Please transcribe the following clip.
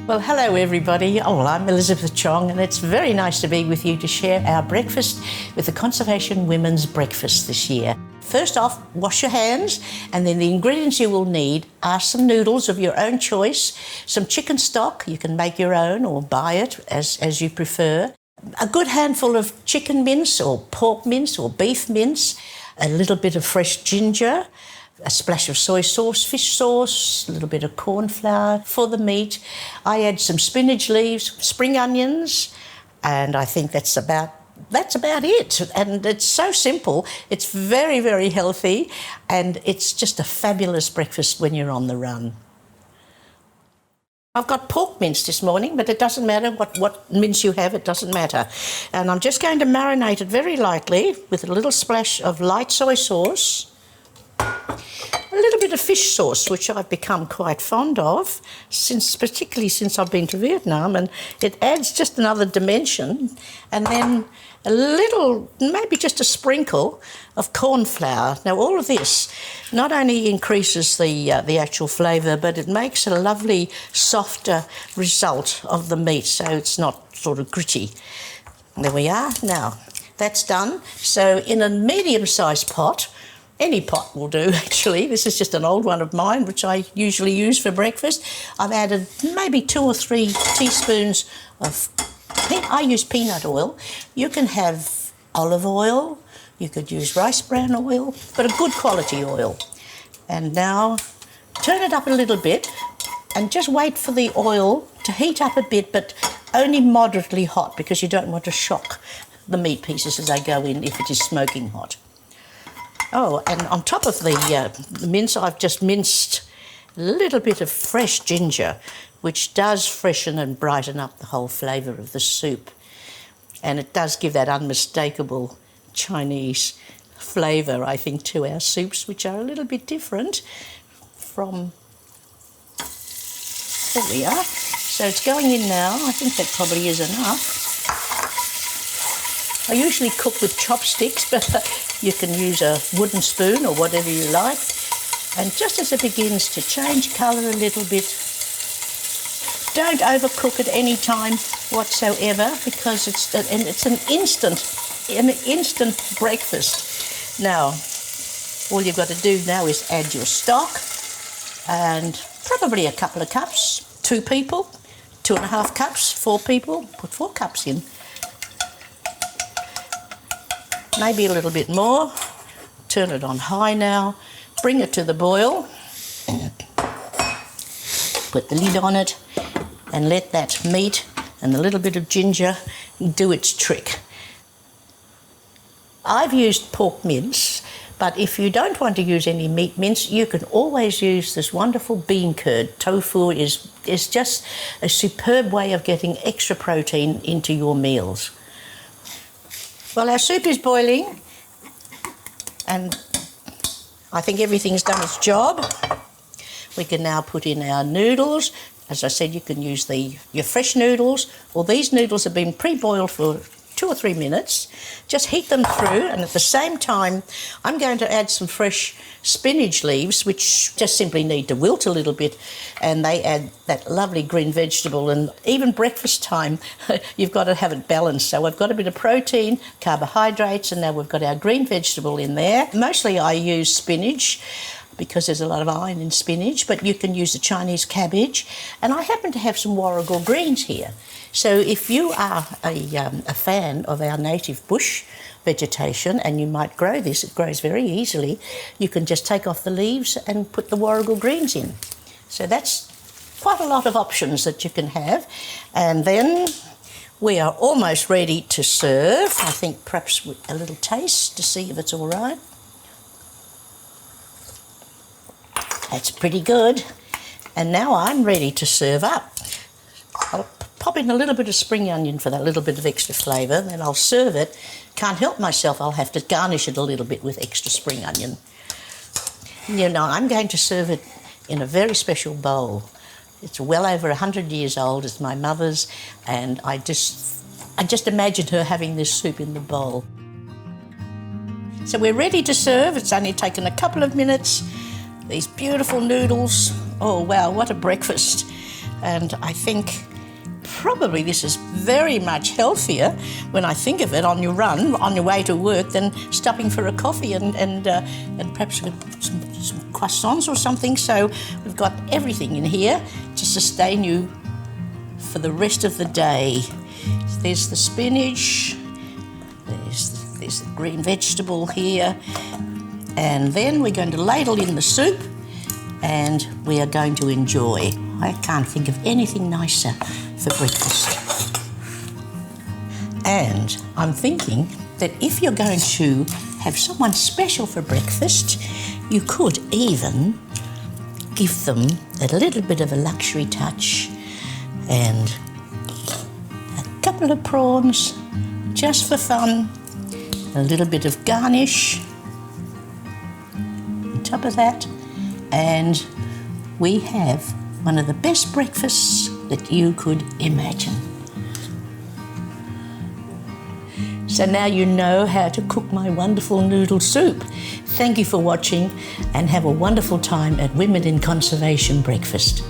Well, hello everybody. I'm Elizabeth Chong, and it's very nice to be with you to share our breakfast with the Conservation Women's Breakfast this year. First off, wash your hands, and then the ingredients you will need are some noodles of your own choice, some chicken stock, you can make your own or buy it as you prefer, a good handful of chicken mince or pork mince or beef mince, a little bit of fresh ginger, a splash of soy sauce, fish sauce, a little bit of corn flour for the meat. I add some spinach leaves, spring onions, and I think that's about it. And it's so simple. It's very, very healthy, and it's just a fabulous breakfast when you're on the run. I've got pork mince this morning, but it doesn't matter what mince you have, it doesn't matter. And I'm just going to marinate it very lightly with a little splash of light soy sauce, a little bit of fish sauce, which I've become quite fond of, particularly since I've been to Vietnam, and it adds just another dimension. And then a little, maybe just a sprinkle of corn flour. Now, all of this not only increases the actual flavour, but it makes a lovely, softer result of the meat, so it's not sort of gritty. There we are. Now, that's done. So in a medium-sized pot, any pot will do, actually. This is just an old one of mine, which I usually use for breakfast. I've added maybe 2 or 3 teaspoons of, I use peanut oil. You can have olive oil, you could use rice bran oil, but a good quality oil. And now turn it up a little bit and just wait for the oil to heat up a bit, but only moderately hot, because you don't want to shock the meat pieces as they go in if it is smoking hot. Oh, and on top of the mince, I've just minced a little bit of fresh ginger, which does freshen and brighten up the whole flavour of the soup. And it does give that unmistakable Chinese flavour, I think, to our soups, which are a little bit different from... There we are. So it's going in now. I think that probably is enough. I usually cook with chopsticks, but you can use a wooden spoon or whatever you like. And just as it begins to change colour a little bit, don't overcook at any time whatsoever, because it's an instant breakfast. Now, all you've got to do now is add your stock, and probably a couple of cups. 2 people, 2.5 cups, 4 people, put 4 cups in. Maybe a little bit more. Turn it on high now. Bring it to the boil. Put the lid on it and let that meat and a little bit of ginger do its trick. I've used pork mince, but if you don't want to use any meat mince, you can always use this wonderful bean curd. Tofu is just a superb way of getting extra protein into your meals. Well, our soup is boiling, and I think everything's done its job. We can now put in our noodles. As I said, you can use your fresh noodles, or these noodles have been pre-boiled for 2 or 3 minutes. Just heat them through, and at the same time, I'm going to add some fresh spinach leaves, which just simply need to wilt a little bit, and they add that lovely green vegetable. And even breakfast time, you've got to have it balanced. So I've got a bit of protein, carbohydrates, and now we've got our green vegetable in there. Mostly I use spinach, because there's a lot of iron in spinach, but you can use the Chinese cabbage. And I happen to have some warrigal greens here. So if you are a fan of our native bush vegetation, and you might grow this, it grows very easily, you can just take off the leaves and put the warrigal greens in. So that's quite a lot of options that you can have. And then we are almost ready to serve. I think perhaps with a little taste to see if it's all right. That's pretty good. And now I'm ready to serve up. I'll pop in a little bit of spring onion for that little bit of extra flavour, then I'll serve it. Can't help myself, I'll have to garnish it a little bit with extra spring onion. You know, I'm going to serve it in a very special bowl. It's well over 100 years old, it's my mother's, and I just imagined her having this soup in the bowl. So we're ready to serve. It's only taken a couple of minutes. These beautiful noodles. Oh wow, what a breakfast. and I think probably this is very much healthier when I think of it on your run, on your way to work, than stopping for a coffee and perhaps some croissants or something. So we've got everything in here to sustain you for the rest of the day. There's the spinach, there's the green vegetable here, and then we're going to ladle in the soup and we are going to enjoy. I can't think of anything nicer for breakfast. And I'm thinking that if you're going to have someone special for breakfast, you could even give them a little bit of a luxury touch and a couple of prawns just for fun, a little bit of garnish on top of that, and we have one of the best breakfasts that you could imagine. So now you know how to cook my wonderful noodle soup. Thank you for watching and have a wonderful time at Women in Conservation Breakfast.